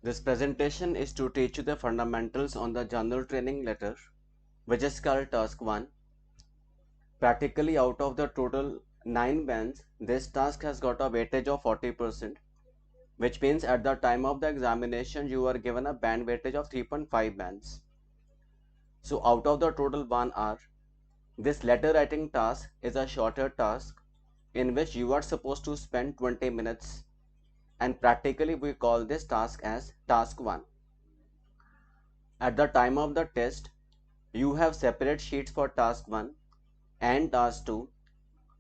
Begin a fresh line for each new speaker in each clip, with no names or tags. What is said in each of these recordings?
This presentation is to teach you the fundamentals on the general training letter, which is called task 1. Practically out of the total 9 bands, this task has got a weightage of 40%, which means at the time of the examination you are given a band weightage of 3.5 bands. So out of the total 1 hour, this letter writing task is a shorter task in which you are supposed to spend 20 minutes, and practically we call this task as task 1. At the time of the test, you have separate sheets for task 1 and task 2.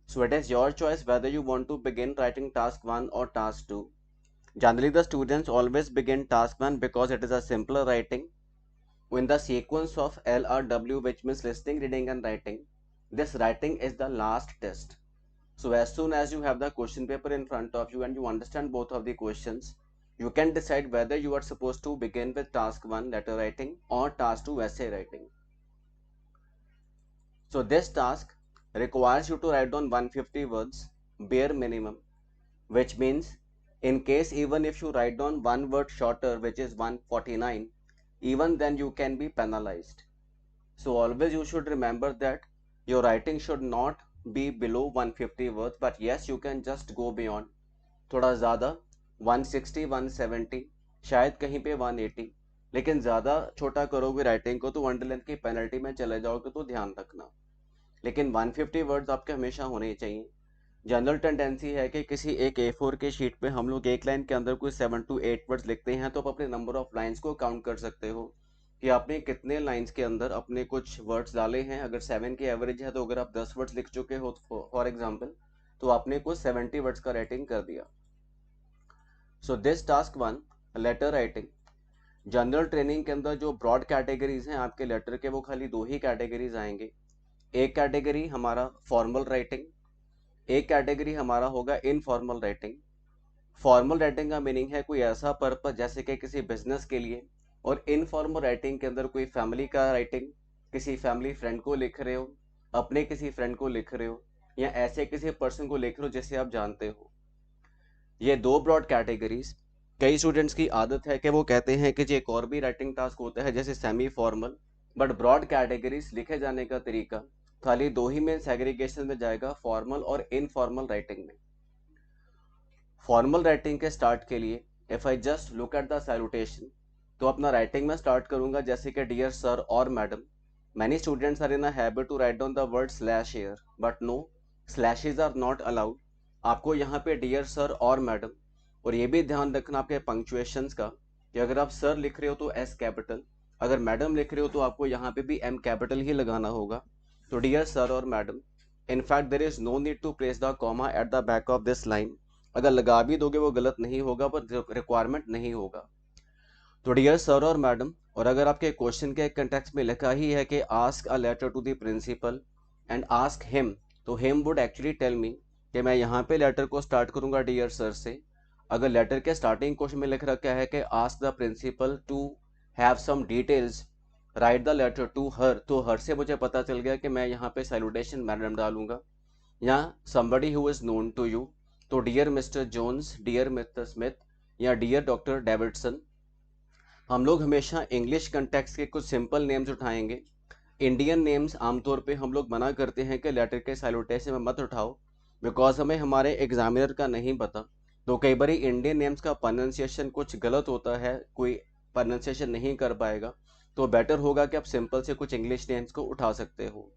So it is your choice whether you want to begin writing task 1 or task 2. Generally, the students always begin task 1 because it is a simpler writing. In the sequence of LRW, which means listening, reading and writing, this writing is the last test. So as soon as you have the question paper in front of you and you understand both of the questions, you can decide whether you are supposed to begin with task 1 letter writing or task 2 essay writing. So this task requires you to write down 150 words, bare minimum, which means in case even if you write down one word shorter, which is 149, even then you can be penalized. So always you should remember that your writing should not be below 150 words, but yes, you can just go beyond. थोड़ा ज़्यादा 160, 170, शायद कहीं पे 180, लेकिन ज़्यादा छोटा करोगे writing को तो अंडरलाइन की पेनल्टी में चले जाओगे, तो ध्यान रखना. लेकिन 150 वर्ड्स आपके हमेशा होने ही चाहिए. जनरल टेंडेंसी है कि किसी एक A4 के शीट पे हम लोग एक लाइन के अंदर कोई 7 to 8 वर्ड्स लिखते हैं, तो आप अपने नंबर ऑफ लाइंस को काउंट कर सकते हो कि आपने कितने लाइंस के अंदर अपने कुछ वर्ड्स डाले हैं. अगर 7 की एवरेज है तो अगर आप 10 वर्ड्स लिख चुके हो फॉर एग्जाम्पल, तो आपने कुछ 70 वर्ड्स का राइटिंग कर दिया. So this task 1 letter writing. General training के अंदर जो ब्रॉड कैटेगरीज हैं आपके लेटर के, वो खाली 2 ही कैटेगरीज आएंगे. एक कैटेगरी हमारा फॉर्मल राइटिंग, एक कैटेगरी हमारा होगा इनफॉर्मल राइटिंग. फॉर्मल राइटिंग का मीनिंग है कोई ऐसा पर्पस जैसे कि किसी बिजनेस के लिए, और इनफॉर्मल राइटिंग के अंदर कोई फैमिली का राइटिंग, किसी फैमिली फ्रेंड को लिख रहे हो, अपने किसी फ्रेंड को लिख रहे हो, या ऐसे किसी पर्सन को लिख रहे हो जिसे आप जानते हो. ये 2 ब्रॉड कैटेगरीज. कई स्टूडेंट्स की आदत है कि वो कहते हैं कि जी एक और भी राइटिंग टास्क होता है जैसे semi formal, but broad categories लिखे जाने का तरीका खाली 2 ही में सेग्रीगेशन में जाएगा, फॉर्मल और इनफॉर्मल राइटिंग में. फॉर्मल राइटिंग के स्टार्ट के लिए if I just look at the salutation, तो अपना राइटिंग में स्टार्ट करूंगा जैसे कि डियर सर और madam. Many students are in a habit to write down the word slash here, but no, slashes are not allowed. आपको यहाँ पे डियर सर और मैडम, और ये भी ध्यान रखना आपके पंक्चुएशंस का कि अगर आप सर लिख रहे हो तो एस कैपिटल, अगर मैडम लिख रहे हो तो आपको यहाँ पे भी एम कैपिटल ही लगाना होगा. तो डियर सर और madam, in fact there is no need to place the comma at the back of this line. अगर लगा भी दोगे वो गलत नहीं होगा, पर रिक्वायरमेंट नहीं होगा. तो डियर सर और मैडम, और अगर आपके क्वेश्चन के कंटेक्स्ट में लिखा ही है कि ask a letter to the principal and ask him, तो him would actually tell me कि मैं यहाँ पे लेटर को स्टार्ट करूंगा डियर सर से. अगर लेटर के स्टार्टिंग क्वेश्चन में लिख रखा है कि ask the principal to have some details, write the letter to her, तो हर से मुझे पता चल गया कि मैं यहाँ पे सैल्यूटेशन मैडम डालूंगा, या somebody who is known to you, तो dear Mister Jones, dear Mister Smith, या डियर डॉक्टर डेविडसन. हम लोग हमेशा इंग्लिश कंटेक्स्ट के कुछ सिंपल नेम्स उठाएंगे. इंडियन नेम्स आमतौर पे हम लोग मना करते हैं कि लेटर के सैल्यूटेशन में मत उठाओ, बिकॉज हमें हमारे एग्जामिनर का नहीं पता. तो कई बार इंडियन नेम्स का प्रोनाउंसिएशन कुछ गलत होता है, कोई प्रोनाउंसिएशन नहीं कर पाएगा, तो बेटर होगा कि आप सिंपल से कुछ इंग्लिश नेम्स को उठा सकते हो.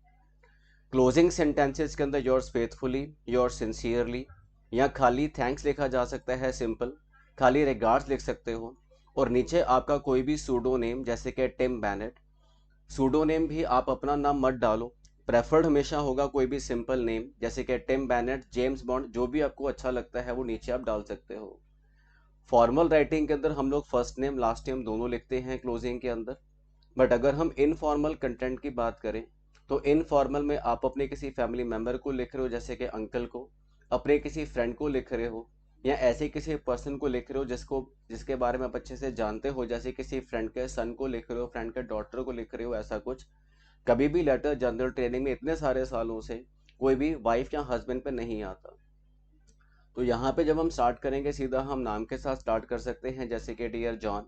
क्लोजिंग सेंटेंसेस के अंदर योर्स फेथफुली, योर्स सिंसियरली, या खाली थैंक्स लिखा जा सकता है सिंपल, खाली रिगार्ड्स लिख सकते हो, और नीचे आपका कोई भी सूडो नेम जैसे कि टिम बैनेट. सूडो नेम भी आप अपना नाम मत डालो, प्रेफर्ड हमेशा होगा कोई भी सिंपल नेम जैसे कि टिम बैनेट, जेम्स बॉन्ड, जो भी आपको अच्छा लगता है वो नीचे आप डाल सकते हो. फॉर्मल राइटिंग के अंदर हम लोग फर्स्ट नेम लास्ट नेम दोनों लिखते हैं क्लोजिंग के अंदर. बट अगर हम इनफॉर्मल कंटेंट की बात करें, तो इनफॉर्मल में आप अपने किसी फैमिली मेम्बर को लिख रहे हो जैसे कि अंकल को, अपने किसी फ्रेंड को लिख रहे हो, या ऐसे किसी पर्सन को लिख रहे हो जिसके बारे में आप अच्छे से जानते हो, जैसे किसी फ्रेंड के सन को लिख रहे हो, फ्रेंड के डॉटर को लिख रहे हो, ऐसा कुछ. कभी भी लेटर जनरल ट्रेनिंग में इतने सारे सालों से कोई भी वाइफ या हस्बैंड पे नहीं आता. तो यहाँ पे जब हम स्टार्ट करेंगे सीधा हम नाम के साथ स्टार्ट कर सकते हैं जैसे कि डियर जॉन,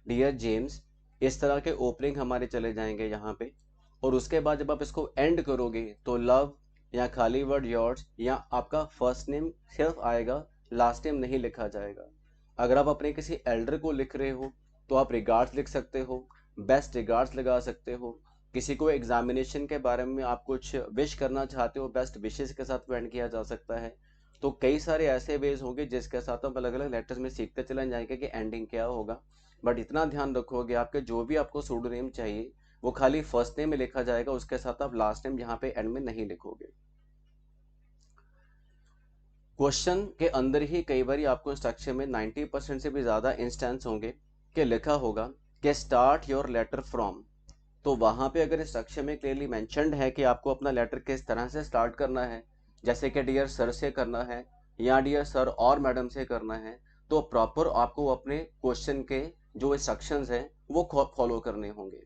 डियर जेम्स, इस तरह के ओपनिंग हमारे चले जाएंगे यहाँ पे। और उसके बाद जब आप इसको एंड करोगे तो लव या खाली वर्ड योर्स या आपका फर्स्ट नेम सिर्फ आएगा, लास्ट नेम नहीं लिखा जाएगा। अगर आप अपने किसी एल्डर को लिख रहे हो तो आप रिगार्ड्स लिख सकते हो, बेस्ट रिगार्ड्स लगा सकते हो। किसी को एग्जामिनेशन के बारे में आप कुछ विश करना चाहते हो, बेस्ट विशेस के साथ एंड किया जा सकता है। तो कई सारे ऐसे वेज होंगे जिसके साथ आप अलग अलग लेटर्स में सीखते चले जाएंगे कि एंडिंग क्या होगा। बट इतना ध्यान रखोगे आपके जो भी आपको सूडो नेम चाहिए वो खाली फर्स्ट नेम में लिखा जाएगा, उसके साथ आप लास्ट नेम यहाँ पे एंड में नहीं लिखोगे। क्वेश्चन के अंदर ही कई बार आपको इंस्ट्रक्शन में 90% से भी ज्यादा इंस्टेंस होंगे कि लिखा होगा कि स्टार्ट योर लेटर फ्रॉम। तो वहां पे अगर इंस्ट्रक्शन में क्लियरली मेंशन्ड है कि आपको अपना लेटर किस तरह से स्टार्ट करना है, जैसे कि डियर सर से करना है या डियर सर और मैडम से करना है, तो प्रॉपर आपको अपने क्वेश्चन के जो इंस्ट्रक्शंस हैं वो फॉलो करने होंगे।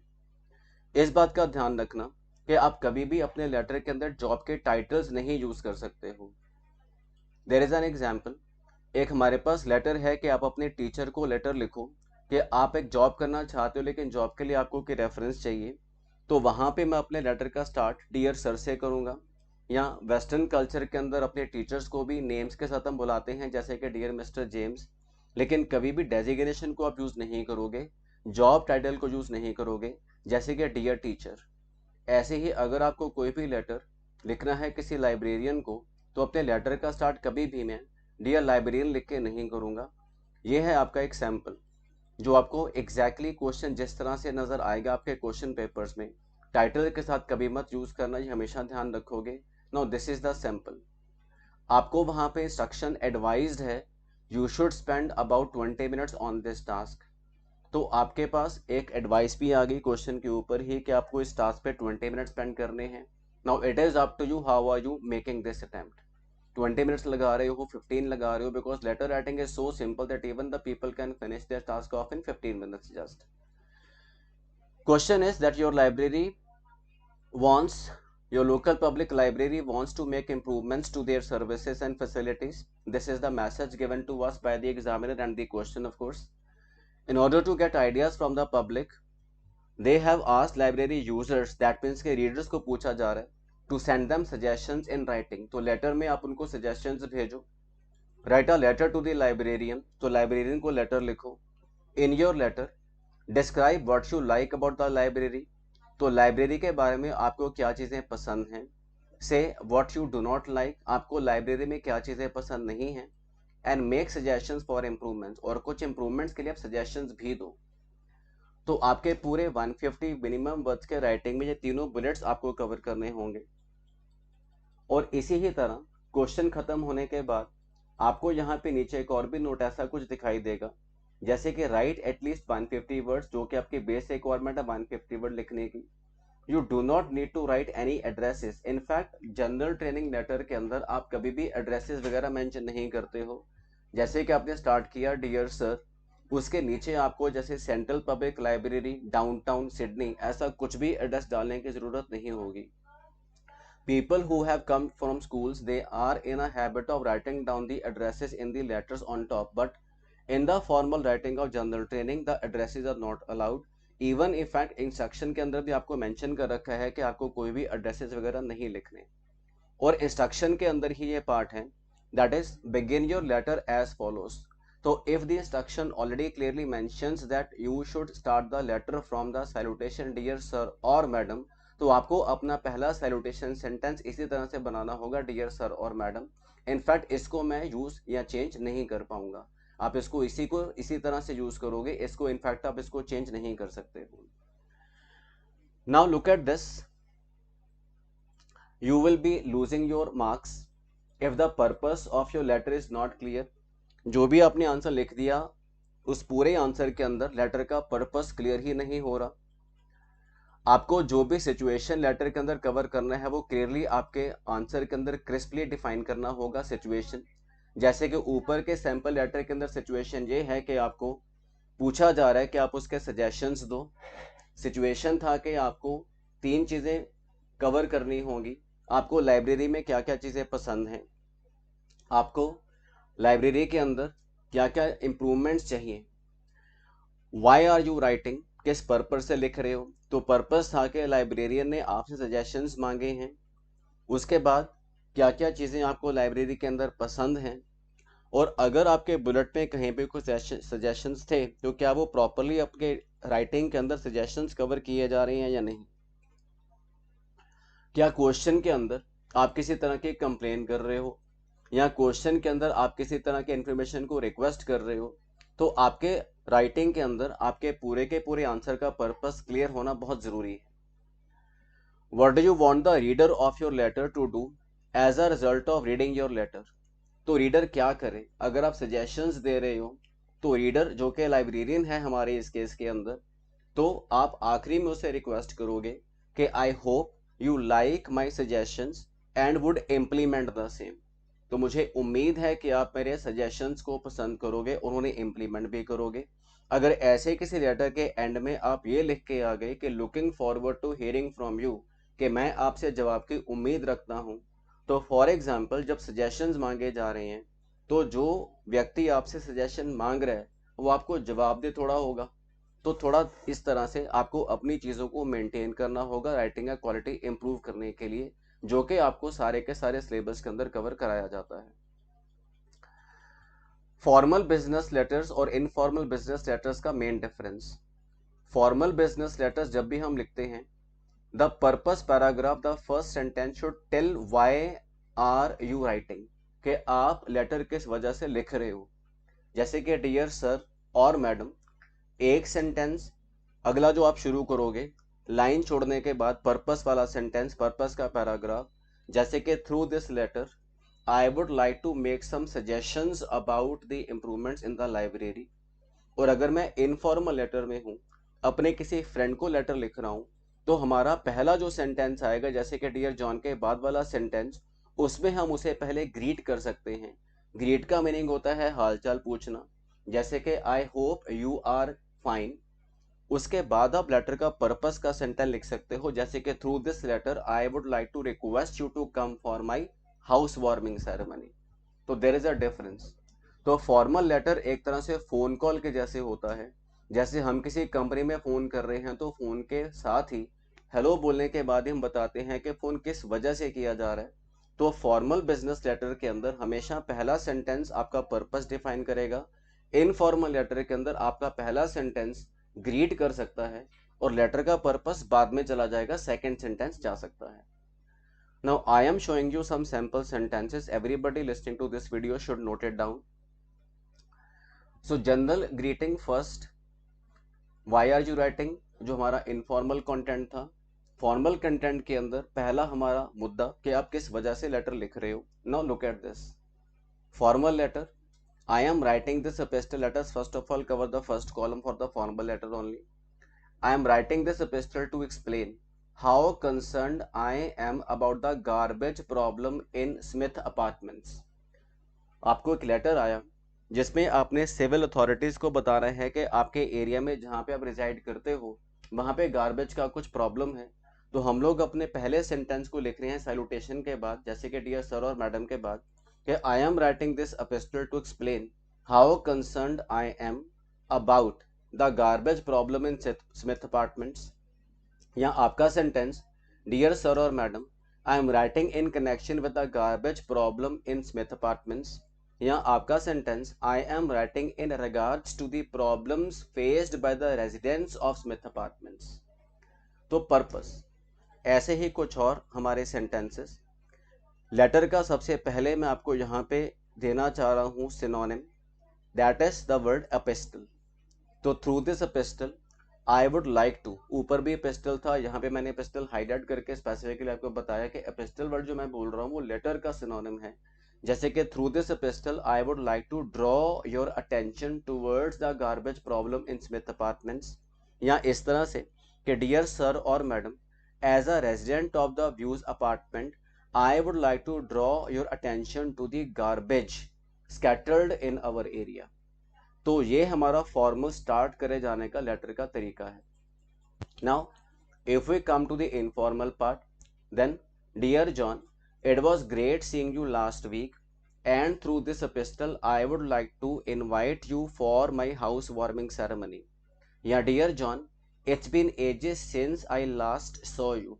इस बात का ध्यान रखना कि आप कभी भी अपने लेटर के अंदर जॉब के टाइटल्स नहीं यूज कर सकते हो। देयर इज एन एग्जाम्पल, एक हमारे पास लेटर है कि आप अपने टीचर को लेटर लिखो कि आप एक जॉब करना चाहते हो लेकिन जॉब के लिए आपको कोई रेफरेंस चाहिए। तो वहां पे मैं अपने लेटर का स्टार्ट डियर सर से करूंगा। या वेस्टर्न कल्चर के अंदर अपने टीचर्स को भी नेम्स के साथ हम बुलाते हैं, जैसे कि डियर मिस्टर जेम्स। लेकिन कभी भी डेजिग्नेशन को आप यूज नहीं करोगे, जॉब टाइटल को यूज नहीं करोगे, जैसे कि डियर टीचर। ऐसे ही अगर आपको कोई भी लेटर लिखना है किसी लाइब्रेरियन को, तो अपने लेटर का स्टार्ट कभी भी मैं डियर लाइब्रेरियन लिख के नहीं करूंगा। यह है आपका एक सैंपल जो आपको एग्जैक्टली क्वेश्चन जिस तरह से नजर आएगा आपके क्वेश्चन पेपर्स में, टाइटल के साथ कभी मत यूज करना, ये हमेशा ध्यान रखोगे। Now this is the sample. आपको वहां पे इंस्ट्रक्शन एडवाइज्ड है you should spend about 20 minutes on this task. तो आपके पास एक एडवाइस भी आ गई क्वेश्चन के ऊपर ही कि आपको इस टास्क पे 20 मिनट स्पेंड करने हैं। Now it is up to you, how are you making this attempt. 20 minutes लगा रहे हो, 15 लगा रहे हो, because letter writing is so simple that even the people can finish their task off in 15 minutes just. Question is that your library wants your local public library wants to make improvements to their services and facilities. This is the message given to us by the examiner and the question, of course. In order to get ideas from the public, they have asked library users, that means के readers को पूछा जा रहा है, to send them suggestions in writing. तो letter में आप उनको suggestions भेजो। Write a letter to the librarian, तो librarian को letter लिखो। In your letter, describe what you like about the library. तो लाइब्रेरी के बारे में आपको क्या चीजें पसंद हैं। से what you do not like, आपको लाइब्रेरी में क्या चीजें पसंद नहीं हैं। And make suggestions for improvements, और कुछ इम्प्रूवमेंट्स के लिए आप सजेशंस भी दो। तो आपके पूरे 150 मिनिमम वर्ड्स के राइटिंग में ये तीनों बुलेट्स आपको कवर करने होंगे। और इसी ही तरह क्वेश्चन खत्म होने के बाद आपको यहाँ पे नीचे एक और भी नोट ऐसा कुछ दिखाई देगा, जैसे कि राइट एटलीस्ट 150 वर्ड्स, जो कि आपकी बेस रिक्वायरमेंट है 150 वर्ड लिखने की। You do not need to write any addresses. In fact general training letter के अंदर आप कभी भी एड्रेसेस वगैरह मेंशन नहीं करते हो। जैसे कि आपने स्टार्ट किया डियर सर, उसके नीचे आपको जैसे central public library downtown Sydney, ऐसा कुछ भी एड्रेस डालने की जरूरत नहीं होगी। People who have come from schools, they are in a habit of writing down the addresses in the letters on top, but in the formal writing of general training, the addresses are not allowed. Even in fact instruction के अंदर भी आपको mention कर रखा है कि आपको कोई भी एड्रेसेस वगैरह नहीं लिखने। और इंस्ट्रक्शन के अंदर ही ये पार्ट है, that is begin your letter as follows. तो if the instruction already clearly mentions that you should start the letter from the salutation dear sir और मैडम, तो आपको अपना पहला सैल्यूटेशन सेंटेंस इसी तरह से बनाना होगा, डियर सर और मैडम। इनफैक्ट इसको मैं यूज या चेंज नहीं कर पाऊंगा, आप इसको इसी तरह से यूज करोगे, इसको इनफैक्ट आप इसको चेंज नहीं कर सकते हो। Now look at this, you will be losing your marks if the purpose of your letter is not clear. जो भी आपने आंसर लिख दिया उस पूरे आंसर के अंदर लेटर का पर्पस क्लियर ही नहीं हो रहा। आपको जो भी सिचुएशन लेटर के अंदर कवर करना है वो क्लियरली आपके आंसर के अंदर क्रिस्पली डिफाइन करना होगा सिचुएशन। जैसे कि ऊपर के सैंपल लेटर के अंदर सिचुएशन ये है कि आपको पूछा जा रहा है कि आप उसके सजेशंस दो। सिचुएशन था कि आपको 3 चीजें कवर करनी होंगी। आपको लाइब्रेरी में क्या क्या चीजें पसंद हैं, आपको लाइब्रेरी के अंदर क्या क्या इंप्रूवमेंट्स चाहिए, वाई आर यू राइटिंग, किस पर्पस से लिख रहे हो। तो पर्पस था कि लाइब्रेरियन ने आपसे सजेशंस मांगे हैं। उसके बाद क्या क्या चीज़ें आपको लाइब्रेरी के अंदर पसंद हैं, और अगर आपके बुलेट में कहीं पे कुछ सजेशंस थे तो क्या वो प्रॉपरली आपके राइटिंग के अंदर सजेशंस कवर किए जा रहे हैं या नहीं। क्या क्वेश्चन के अंदर आप किसी तरह की कंप्लेन कर रहे हो, या क्वेश्चन के अंदर आप किसी तरह के इंफॉर्मेशन को रिक्वेस्ट कर रहे हो, तो आपके राइटिंग के अंदर आपके पूरे के पूरे आंसर का पर्पस क्लियर होना बहुत जरूरी है। What do you want the reader of your letter to do as a result of reading your letter. तो रीडर क्या करे, अगर आप सजेशंस दे रहे हो तो रीडर जो कि लाइब्रेरियन है हमारे इस केस के अंदर, तो आप आखिरी में उसे रिक्वेस्ट करोगे कि I hope you like my suggestions and would implement the same. तो मुझे उम्मीद है कि आप मेरे सजेशंस को पसंद करोगे और उन्हें इम्प्लीमेंट भी करोगे। अगर ऐसे किसी लेटर के एंड में आप ये लिख के आ गए कि looking forward to hearing from you, कि मैं आपसे जवाब की उम्मीद रखता हूँ, तो फॉर एग्जाम्पल जब सजेशंस मांगे जा रहे हैं तो जो व्यक्ति आपसे सजेशन मांग रहा है वो आपको जवाब दे थोड़ा होगा। तो थोड़ा इस तरह से आपको अपनी चीज़ों को मेंटेन करना होगा राइटिंग का क्वालिटी इंप्रूव करने के लिए, जो कि आपको सारे के सारे सिलेबस के अंदर कवर कराया जाता है। फॉर्मल बिजनेस लेटर्स और इनफॉर्मल बिजनेस लेटर्स का main difference. Formal business letters जब भी हम लिखते हैं, the purpose paragraph the first sentence should tell why are you writing, कि आप लेटर किस वजह से लिख रहे हो। जैसे कि डियर सर और मैडम, एक सेंटेंस, अगला जो आप शुरू करोगे लाइन छोड़ने के बाद पर्पस वाला सेंटेंस, पर्पस का पैराग्राफ, जैसे कि through this letter I would like to make some suggestions about the improvements in the library. और अगर मैं इनफॉर्मल लेटर में हूँ, अपने किसी फ्रेंड को लेटर लिख रहा हूँ, तो हमारा पहला जो सेंटेंस आएगा, जैसे कि डियर जॉन के बाद वाला सेंटेंस, उसमें हम उसे पहले ग्रीट कर सकते हैं। ग्रीट का मीनिंग होता है हालचाल पूछना, जैसे कि I hope you are fine. उसके बाद आप लेटर का पर्पस का सेंटेंस लिख सकते हो, जैसे कि through this letter I would like to request you to come for my house warming ceremony. तो देर इज अ डिफरेंस। तो फॉर्मल लेटर एक तरह से फोन कॉल के जैसे होता है। जैसे हम किसी कंपनी में फोन कर रहे हैं तो फोन के साथ ही हेलो बोलने के बाद ही हम बताते हैं कि फोन किस वजह से किया जा रहा है। तो फॉर्मल बिजनेस लेटर के अंदर हमेशा पहला सेंटेंस आपका पर्पस डिफाइन करेगा। इनफॉर्मल लेटर के अंदर आपका पहला सेंटेंस ग्रीट कर सकता है और लेटर का पर्पस बाद में चला जाएगा, सेकेंड सेंटेंस जा सकता है। Now I am showing you some sample sentences. Everybody listening to this video should note it down. So general greeting first. Why are you writing? जो हमारा informal content था। Formal content के अंदर पहला हमारा मुद्दा कि आप किस वजह से लेटर लिख रहे हो। Now look at this. Formal letter. I am writing this epistle. Let us first of all cover the first column for the formal letter only. I am writing this epistle to explain how concerned I am about the garbage problem in Smith Apartments. आपको एक letter आया जिसमें आपने civil authorities को बता रहे हैं कि आपके एरिया में जहाँ पे आप रिजाइड करते हो वहाँ पे गार्बेज का कुछ प्रॉब्लम है। तो हम लोग अपने पहले सेंटेंस को लिख रहे हैं सैल्यूटेशन के बाद, जैसे कि डियर सर और मैडम के बाद, कि I am writing this epistle to explain how concerned I am about the garbage problem in Smith apartments. या आपका सेंटेंस, डियर सर और madam, I am writing in connection with the garbage problem in Smith apartments. या आपका sentence, I am writing in regards to the problems faced by the residents of Smith apartments. तो purpose, ऐसे ही कुछ और हमारे sentences. Letter का सबसे पहले मैं आपको यहाँ पे देना चाह रहा हूँ synonym, that is the word epistle. तो through this epistle I would like to, ऊपर भी एपिस्टल था, यहाँ पे मैंने एपिस्टल हाईलाइट करके स्पेसिफिकली आपको बताया कि एपिस्टल वर्ड जो मैं बोल रहा हूँ वो लेटर का सिनोनिम है। जैसे कि through this epistle I would like to draw your attention towards the garbage problem in Smith apartments. या इस तरह से कि डियर सर और madam, as a resident of the views apartment I would like to draw your attention to the garbage scattered in our area. तो ये हमारा formal start करे जाने का लेटर का तरीका है। Now if we come to the informal part, then dear John, it was great seeing you last week, and through this epistle I would like to invite you for my house warming ceremony. या dear John it's been ages since I last saw you,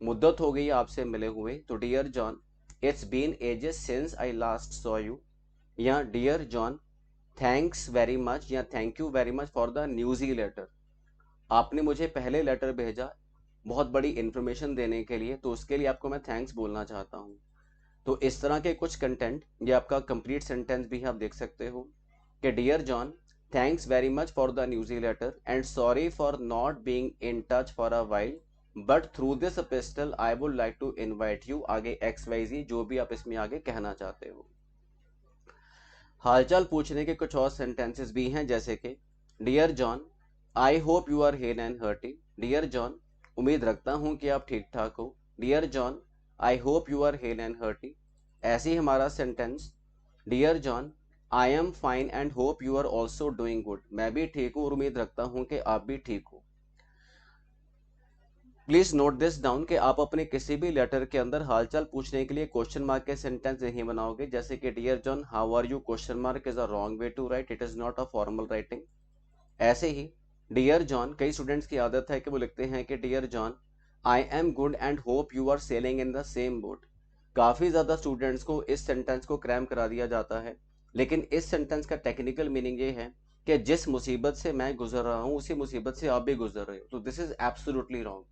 मुद्दत हो गई आपसे मिले हुए, तो dear John it's been ages since I last saw you. या dear John thanks very much या thank you very much for the newsy letter, आपने मुझे पहले लेटर भेजा बहुत बड़ी इंफॉर्मेशन देने के लिए, तो उसके लिए आपको मैं थैंक्स बोलना चाहता हूँ। तो इस तरह के कुछ कंटेंट, ये आपका कंप्लीट सेंटेंस भी आप देख सकते हो कि dear John thanks very much for the newsy letter and sorry for not being in touch for a while, but through this epistle I would like to invite you, आगे XYZ जो भी आप इसमें आगे कहना चाहते हो। हालचाल पूछने के कुछ और सेंटेंसेस भी हैं, जैसे कि dear John I hope you are hale and hearty, dear John उम्मीद रखता हूं कि आप ठीक ठाक हो, dear John I hope you are hale and hearty. ऐसे ही हमारा sentence dear John I am fine and hope you are also doing good, मैं भी ठीक हूँ और उम्मीद रखता हूँ कि आप भी ठीक हो। प्लीज नोट दिस डाउन कि आप अपने किसी भी लेटर के अंदर हालचाल पूछने के लिए क्वेश्चन मार्क के सेंटेंस नहीं बनाओगे, जैसे कि dear John how are you question mark is a wrong way to write, it is not a formal writing. ऐसे ही डियर जॉन, कई स्टूडेंट्स की आदत है कि वो लिखते हैं कि dear John I am good and hope you are sailing in the same boat. काफी ज्यादा स्टूडेंट्स को इस सेंटेंस को क्रैम करा दिया जाता है, लेकिन इस सेंटेंस का टेक्निकल मीनिंग ये है कि जिस मुसीबत से मैं गुजर रहा हूं उसी मुसीबत से आप भी गुजर रहे हो, तो दिस इज एब्सोल्युटली रॉन्ग।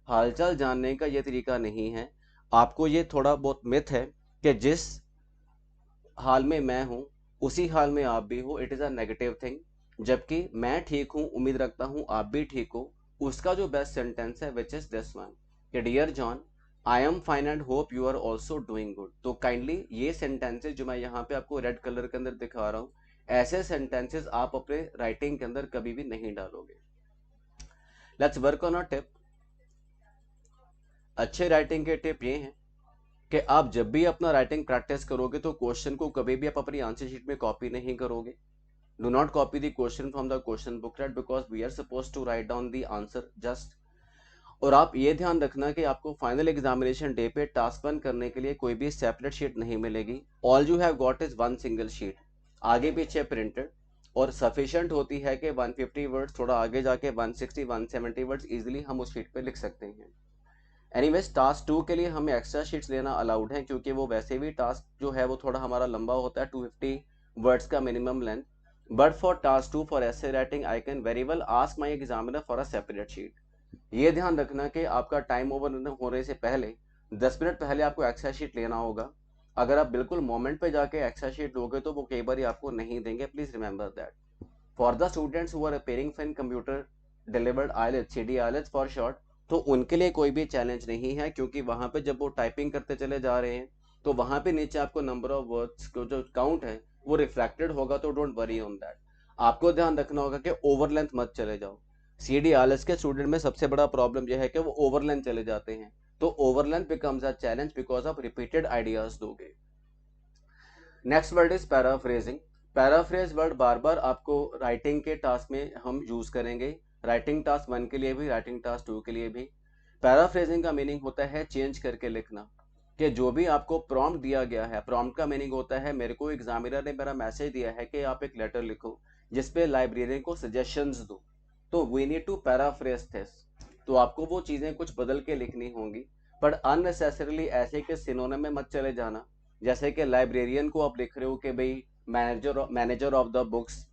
हालचाल जानने का ये तरीका नहीं है। आपको ये थोड़ा बहुत मिथ है कि जिस हाल में मैं हूं उसी हाल में आप भी हो, it is a negative thing. जबकि मैं ठीक हूं, उम्मीद रखता हूं आप भी ठीक हो, उसका जो बेस्ट सेंटेंस है विच इज दिस वन कि dear John I am fine and hope you are also doing good. तो काइंडली ये सेंटेंसेस जो मैं यहाँ पे आपको रेड कलर के अंदर दिखा रहा हूँ, ऐसे सेंटेंसेस आप अपने राइटिंग के अंदर कभी भी नहीं डालोगे। Let's work on a tip. अच्छे राइटिंग के टिप ये हैं कि आप जब भी अपना राइटिंग प्रैक्टिस करोगे तो क्वेश्चन को कभी भी आप अपनी आंसर शीट में कॉपी नहीं करोगे। Do not copy the question from the question booklet because we are suppose to write down the answer just. और आप ये ध्यान रखना कि आपको फाइनल एग्जामिनेशन डे पे टास्क वन करने के लिए कोई भी सेपरेट शीट नहीं मिलेगी। All you have got is one single sheet, आगे पीछे प्रिंटेड, और सफिशिएंट होती है कि 150 वर्ड्स, थोड़ा आगे जाके 160 170 वर्ड्स इजीली हम उस शीट पे लिख सकते हैं। एनीवेज टास्क टू के लिए हमें एक्स्ट्रा शीट्स लेना अलाउड है, क्योंकि वो वैसे भी टास्क जो है वो थोड़ा हमारा लंबा होता है, 250 वर्ड्स का minimum length. But for task two for essay writing I can very well ask my examiner for a separate sheet. ये ध्यान रखना कि आपका टाइम ओवर होने से पहले 10 मिनट पहले आपको एक्स्ट्रा शीट लेना होगा। अगर आप बिल्कुल मोमेंट पे जाके एक्स्ट्रा शीट लोगे तो वो कई बार आपको नहीं देंगे, please remember that. For the students who are appearing for computer delivered IELTS CD IELTS for short, तो उनके लिए कोई भी चैलेंज नहीं है, क्योंकि वहां पे जब वो टाइपिंग करते चले जा रहे हैं तो वहां पे नीचे आपको नंबर ऑफ वर्ड्स को जो काउंट है वो रिफ्लेक्टेड होगा, तो डोंट वरी ऑन दैट। आपको ध्यान रखना होगा कि ओवर लेंथ मत चले जाओ। CD IELTS के स्टूडेंट में सबसे बड़ा प्रॉब्लम यह है कि वो ओवर लेंथ चले जाते हैं, तो over length becomes a challenge because of repeated ideas दोगे। Next word is paraphrasing. Paraphrase word बार बार आपको राइटिंग के टास्क में हम यूज करेंगे, राइटिंग टास्क 1 के लिए भी, राइटिंग टास्क 2 के लिए भी। पैराफ्रेजिंग का मीनिंग होता है चेंज करके लिखना, कि जो भी आपको प्रॉम्प्ट दिया गया है, प्रॉम्प्ट का मीनिंग होता है मेरे को एग्जामिनर ने मेरा मैसेज दिया है कि आप एक लेटर लिखो जिसपे लाइब्रेरियन को सजेशंस दो, तो we need to paraphrase this. तो आपको वो चीजें कुछ बदल के लिखनी होंगी, पर अननेसेसरीली ऐसे के सिनोनिम में मत चले जाना। जैसे कि लाइब्रेरियन को आप लिख रहे हो कि भाई manager of the books,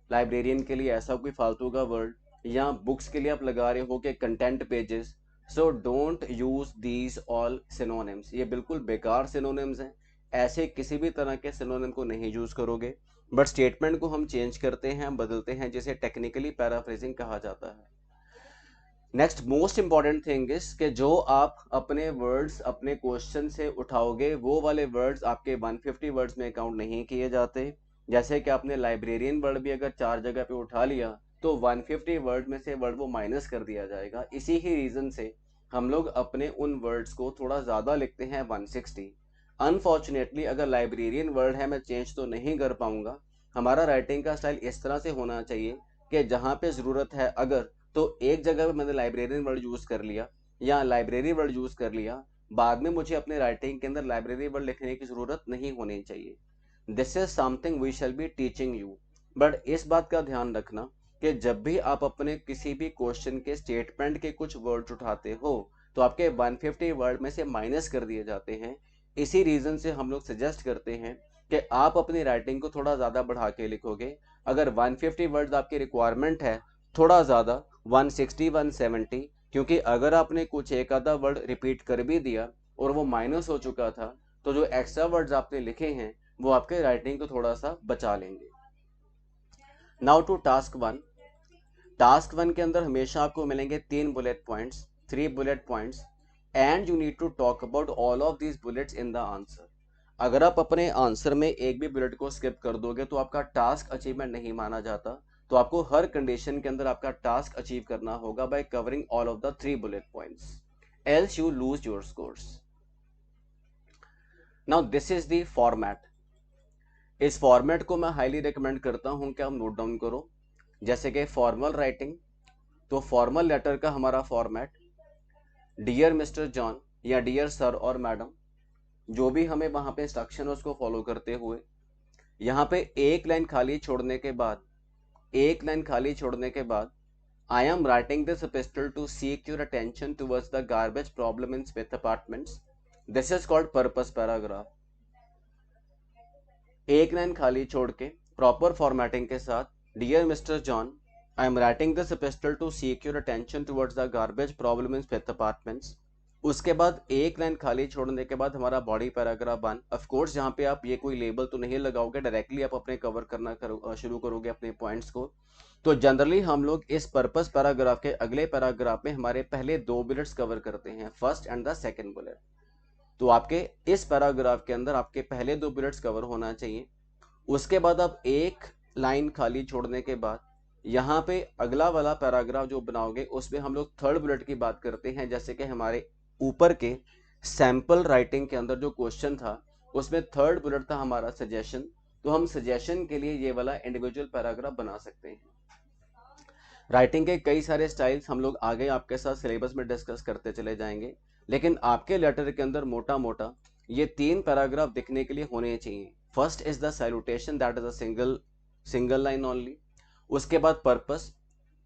librarian के लिए ऐसा कोई फालतू का वर्ड, या बुक्स के लिए आप लगा रहे हो कि content pages. So don't use these all synonyms, ये बिल्कुल बेकार सिनोनिम्स हैं, ऐसे किसी भी तरह के सिनोनिम को नहीं यूज करोगे। बट स्टेटमेंट को हम चेंज करते हैं, बदलते हैं, जिसे टेक्निकली पैराफ्रेजिंग कहा जाता है। Next most important thing is कि जो आप अपने वर्ड्स अपने क्वेश्चन से उठाओगे वो वाले वर्ड्स आपके 150 वर्ड्स में काउंट नहीं किए जाते। जैसे कि आपने लाइब्रेरियन वर्ड भी अगर 4 जगह पे उठा लिया तो 150 वर्ड में से वर्ड वो माइनस कर दिया जाएगा। इसी ही रीजन से हम लोग अपने उन वर्ड्स को थोड़ा ज्यादा लिखते हैं, 160। अनफॉर्चुनेटली अगर लाइब्रेरियन वर्ड है मैं चेंज तो नहीं कर पाऊंगा। हमारा राइटिंग का स्टाइल इस तरह से होना चाहिए कि जहां पे जरूरत है अगर, तो एक जगह पे मैंने लाइब्रेरियन वर्ड यूज कर लिया या लाइब्रेरी वर्ड यूज कर लिया, बाद में मुझे अपने राइटिंग के अंदर लाइब्रेरी वर्ड लिखने की जरूरत नहीं होनी चाहिए। This is something we shall be teaching you. But इस बात का ध्यान रखना कि जब भी आप अपने किसी भी क्वेश्चन के स्टेटमेंट के कुछ वर्ड्स उठाते हो तो आपके 150 वर्ड में से माइनस कर दिए जाते हैं। इसी रीजन से हम लोग सजेस्ट करते हैं कि आप अपनी राइटिंग को थोड़ा ज़्यादा बढ़ा के लिखोगे। अगर 150 वर्ड्स आपकी रिक्वायरमेंट है, थोड़ा ज़्यादा 160 170, क्योंकि अगर आपने कुछ एक आधा वर्ड रिपीट कर भी दिया और वो माइनस हो चुका था तो जो एक्स्ट्रा वर्ड्स आपने लिखे हैं वो आपके राइटिंग को थोड़ा सा बचा लेंगे। Now to task one. Task one के अंदर हमेशा आपको मिलेंगे 3 bullet points, 3 bullet points, and you need to talk about all of these bullets in the answer. अगर आप अपने आंसर में एक भी बुलेट को स्किप कर दोगे तो आपका टास्क अचीवमेंट नहीं माना जाता। तो आपको हर कंडीशन के अंदर आपका टास्क अचीव करना होगा bye covering all of the 3 bullet points, else you lose your scores. Now this is the format. इस फॉर्मेट को मैं हाईली रिकमेंड करता हूं कि आप नोट डाउन करो। जैसे कि फॉर्मल राइटिंग, तो फॉर्मल लेटर का हमारा फॉर्मेट डियर मिस्टर जॉन या डियर सर और मैडम, जो भी हमें वहां पे इंस्ट्रक्शन है उसको फॉलो करते हुए यहाँ पे एक लाइन खाली छोड़ने के बाद, एक लाइन खाली छोड़ने के बाद I am writing this epistle to seek your attention towards the garbage problem in Smith apartments, this is called purpose paragraph. एक लाइन खाली छोड़ के प्रॉपर फॉर्मेटिंग के साथ, dear mister John I am writing this epistle to seek your attention towards the garbage problem in Smith apartments. उसके बाद एक line खाली छोड़ने के बाद हमारा बॉडी पैराग्राफ 1। ऑफ कोर्स यहाँ पे आप ये कोई लेबल तो नहीं लगाओगे, डायरेक्टली आप अपने कवर करना शुरू करोगे अपने पॉइंट्स को। तो जनरली हम लोग इस पर्पस पैराग्राफ के अगले पैराग्राफ में हमारे पहले 2 बुलेट्स कवर करते हैं, first and the second bullet. तो आपके इस पैराग्राफ के अंदर आपके पहले 2 बुलेट्स कवर होना चाहिए। उसके बाद आप एक लाइन खाली छोड़ने के बाद यहाँ पे अगला वाला पैराग्राफ जो बनाओगे उसमें हम लोग थर्ड बुलेट की बात करते हैं। जैसे कि हमारे ऊपर के सैंपल राइटिंग के अंदर जो क्वेश्चन था उसमें थर्ड बुलेट था हमारा सजेशन, तो हम सजेशन के लिए ये वाला इंडिविजुअल पैराग्राफ बना सकते हैं। राइटिंग के कई सारे स्टाइल्स हम लोग आगे आपके साथ सिलेबस में डिस्कस करते चले जाएंगे, लेकिन आपके लेटर के अंदर मोटा मोटा ये 3 पैराग्राफ दिखने के लिए होने चाहिए। First is the salutation, that is a single line only. उसके बाद पर्पस,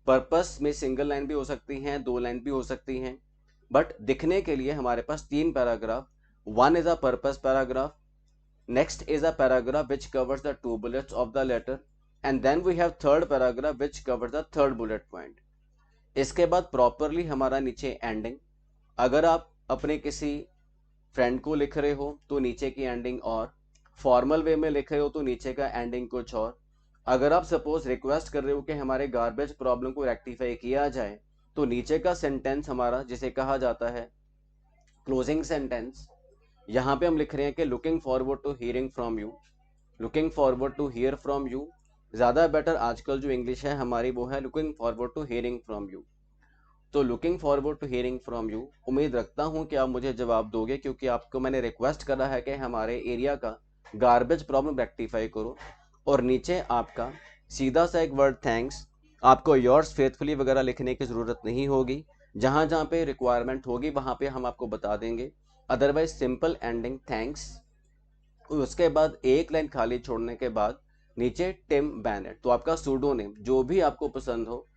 पर्पस में सिंगल लाइन भी हो सकती हैं, 2 लाइन भी हो सकती हैं, बट दिखने के लिए हमारे पास 3 paragraph. 1 is a purpose paragraph, next is a paragraph which covers the 2 bullets of the letter, and then we have third paragraph which covers the third bullet point. इसके बाद प्रॉपरली हमारा नीचे एंडिंग। अगर आप अपने किसी फ्रेंड को लिख रहे हो तो नीचे की एंडिंग और, फॉर्मल वे में लिख रहे हो तो नीचे का एंडिंग कुछ और। अगर आप सपोज रिक्वेस्ट कर रहे हो कि हमारे गार्बेज प्रॉब्लम को रेक्टिफाई किया जाए तो नीचे का सेंटेंस हमारा जिसे कहा जाता है क्लोजिंग सेंटेंस, यहाँ पे हम लिख रहे हैं कि looking forward to hearing from you, looking forward to hear from you. ज़्यादा बेटर आजकल जो इंग्लिश है हमारी वो है looking forward to hearing from you. तो looking forward to hearing from you, उम्मीद रखता हूं कि आप मुझे जवाब दोगे, क्योंकि आपको मैंने रिक्वेस्ट करा है कि हमारे एरिया का गार्बेज प्रॉब्लम रेक्टिफाई करो। और नीचे आपका सीधा सा एक वर्ड थैंक्स, आपको योर्स फेथफुली वगैरह लिखने की ज़रूरत नहीं होगी। जहां जहां पे रिक्वायरमेंट होगी वहां पे हम आपको बता देंगे, अदरवाइज सिंपल एंडिंग थैंक्स। उसके बाद एक लाइन खाली छोड़ने के बाद नीचे टिम बैनेट, तो आपका सूडो नेम जो भी आपको पसंद हो।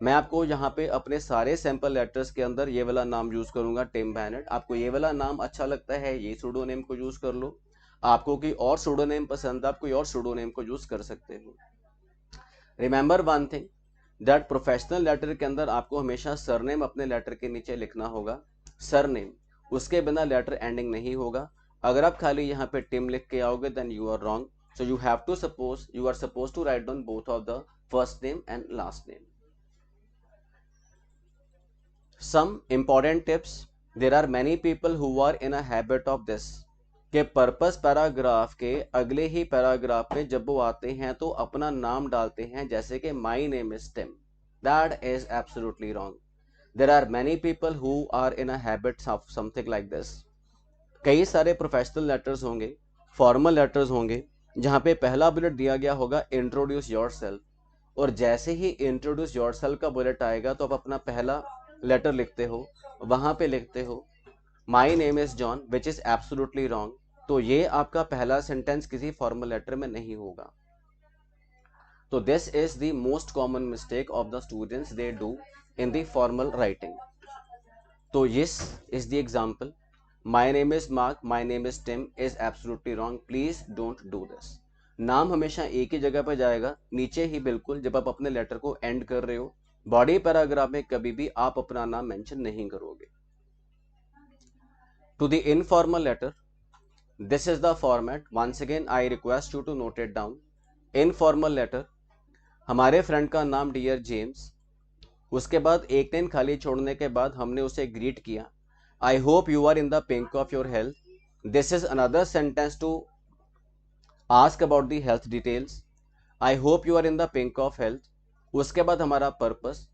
मैं आपको यहाँ पे अपने सारे सैंपल लेटर्स के अंदर ये वाला नाम यूज करूंगा, टिम बैनेट। आपको ये वाला नाम अच्छा लगता है ये सूडो नेम को यूज कर लो, आपको कोई और सूडो नेम पसंद है आप कोई और सूडो नेम को यूज कर सकते हो। Remember one thing that professional letter के अंदर आपको हमेशा सरनेम अपने लेटर के नीचे लिखना होगा, सरनेम, उसके बिना लेटर एंडिंग नहीं होगा। अगर आप खाली यहाँ पे टिम लिख के आओगे then you are wrong. So you have to suppose you are suppose to write down both of the first name and last name. Some important tips, there are many people who are in a habit of this, के purpose paragraph के अगले ही paragraph में जब वो आते हैं तो अपना नाम डालते हैं, जैसे कि my name is Tim. That is absolutely wrong. There are many people who are in a habit of something like this. कई सारे प्रोफेशनल लेटर्स होंगे, फॉर्मल लेटर्स होंगे, जहाँ पे पहला बुलेट दिया गया होगा इंट्रोड्यूस योर सेल्फ, और जैसे ही इंट्रोड्यूस योर सेल्फ का बुलेट आएगा तो आप अपना पहला लेटर लिखते हो, वहां पे लिखते हो माई name is John, which is absolutely wrong. तो ये आपका पहला सेंटेंस किसी फॉर्मल लेटर में नहीं होगा। तो this is the most common mistake of the students they do in the formal writing. तो this is the example. My name is Mark, my name is Tim is absolutely wrong. Please don't do this. नाम हमेशा एक ही जगह पर जाएगा, नीचे ही बिल्कुल, जब आप अपने लेटर को एंड कर रहे हो. बॉडी पैराग्राफ में कभी भी आप अपना नाम मेंशन नहीं करोगे. To the informal letter, this is the format. Once again I request you to note it down. Informal letter, हमारे फ्रेंड का नाम डियर जेम्स, उसके बाद एक दिन खाली छोड़ने के बाद हमने उसे ग्रीट किया, I hope you are in the pink of your health. This is another sentence to ask about the health details. I hope you are in the pink of health. उसके बाद हमारा purpose,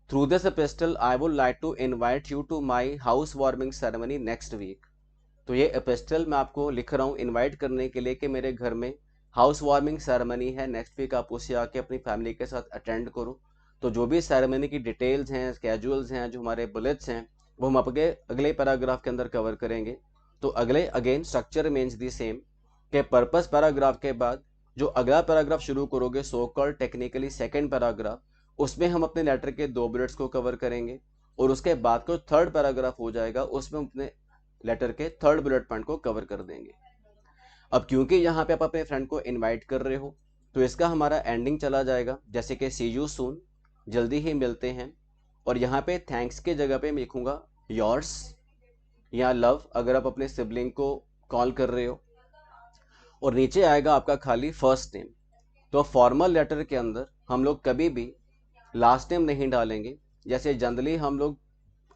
through this epistle I would like to invite you to my house warming ceremony next week. तो ये epistle मैं आपको लिख रहा हूँ इनवाइट करने के लिए कि मेरे घर में हाउस वार्मिंग सेरेमनी है नेक्स्ट वीक, आप उसे आके अपनी फैमिली के साथ अटेंड करो. तो जो भी सेरेमनी की डिटेल्स हैं, स्केड्यूल्स हैं, जो हमारे बुलेट्स हैं, वो हम आपके अगले पैराग्राफ के अंदर कवर करेंगे. तो अगले again structure remains the same के पर्पस पैराग्राफ के बाद जो अगला पैराग्राफ शुरू करोगे, so called technically second paragraph, उसमें हम अपने लेटर के 2 बुलेट्स को कवर करेंगे. और उसके बाद को थर्ड पैराग्राफ हो जाएगा, उसमें अपने लेटर के थर्ड बुलेट पॉइंट को कवर कर देंगे. अब क्योंकि यहाँ पे आप अपने फ्रेंड को इनवाइट कर रहे हो, तो इसका हमारा एंडिंग चला जाएगा जैसे कि सी यू सून, जल्दी ही मिलते हैं. और यहाँ पे थैंक्स के जगह पे मैं लिखूंगा योर्स या लव, अगर आप अपने सिबलिंग को कॉल कर रहे हो. और नीचे आएगा आपका खाली फर्स्ट नेम. तो फॉर्मल लेटर के अंदर हम लोग कभी भी लास्ट नेम नहीं डालेंगे. जैसे जनरली हम लोग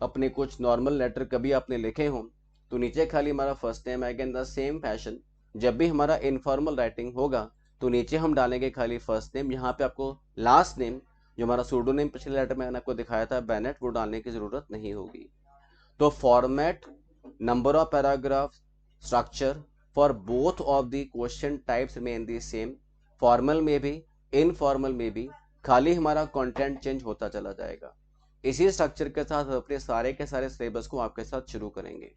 अपने कुछ नॉर्मल लेटर कभी आपने लिखे हों, तो नीचे खाली हमारा फर्स्ट नेम आएगा. इन द सेम फैशन जब भी हमारा इनफॉर्मल राइटिंग होगा, तो नीचे हम डालेंगे खाली फर्स्ट नेम. यहाँ पे आपको लास्ट नेम, जो हमारा सूडो नेम पिछले लेटर में मैंने आपको दिखाया था बेनेट, वो डालने की जरूरत नहीं होगी. तो format, number of paragraph, structure for both of the question types remain the same. Formal में भी, इनफॉर्मल में भी, खाली हमारा कंटेंट चेंज होता चला जाएगा. इसी स्ट्रक्चर के साथ अपने सारे के सारे सिलेबस को आपके साथ शुरू करेंगे.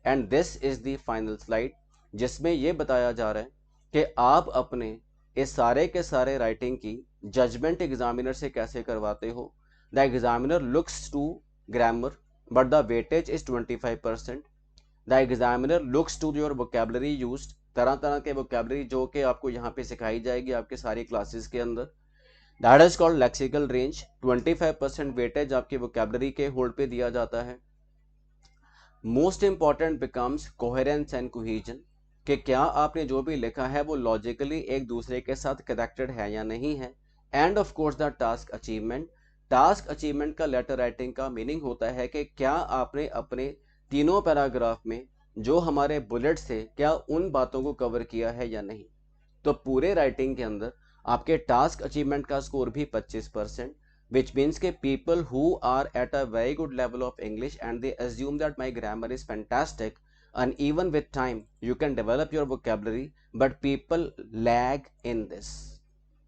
And this is the final slide, जिसमें यह बताया जा रहा है कि आप अपने इस सारे के सारे राइटिंग की जजमेंट एग्जामिनर से कैसे करवाते हो. The examiner looks to grammar but the weightage is 25%. The examiner looks to your vocabulary used, तरह तरह के वोकैबुलरी जो कि आपको यहाँ पे सिखाई जाएगी आपके सारी क्लासेस के अंदर. That is called lexical range. 25% weightage आपके वोकैबुलरी के होल्ड पे दिया जाता है. Most important becomes coherence and cohesion, कि क्या आपने जो भी लिखा है वो लॉजिकली एक दूसरे के साथ कनेक्टेड है या नहीं है. End of course the task achievement. Task achievement का लेटर राइटिंग का मीनिंग होता है कि क्या आपने अपने तीनों पैराग्राफ में जो हमारे बुलेट्स थे, क्या उन बातों को कवर किया है या नहीं. तो पूरे राइटिंग के अंदर आपके टास्क अचीवमेंट का स्कोर भी 25%, which means के people who are at a very good level of English and they assume that my grammar is fantastic, and even with time you can develop your vocabulary, but people lag in this.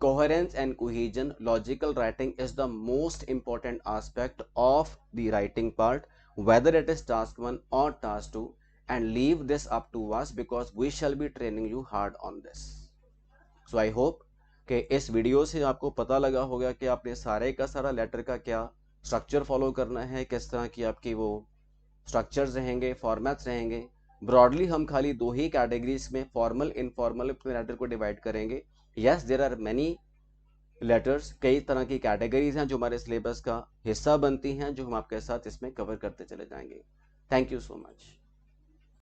Coherence and cohesion, logical writing is the most important aspect of the writing part, whether it is task 1 or task 2, and leave this up to us because we shall be training you hard on this. So I hope कि इस video से आपको पता लगा होगा कि आपने सारे का सारा लेटर का क्या स्ट्रक्चर फॉलो करना है, किस तरह की आपकी वो स्ट्रक्चर्स रहेंगे, फॉर्मेट्स रहेंगे. ब्रॉडली हम खाली 2 ही कैटेगरीज में, फॉर्मल इनफॉर्मल, अपने लेटर को डिवाइड करेंगे. Yes, there are many letters, कई तरह की कैटेगरीज हैं जो हमारे सिलेबस का हिस्सा बनती हैं, जो हम आपके साथ इसमें कवर करते चले जाएंगे. Thank you so much.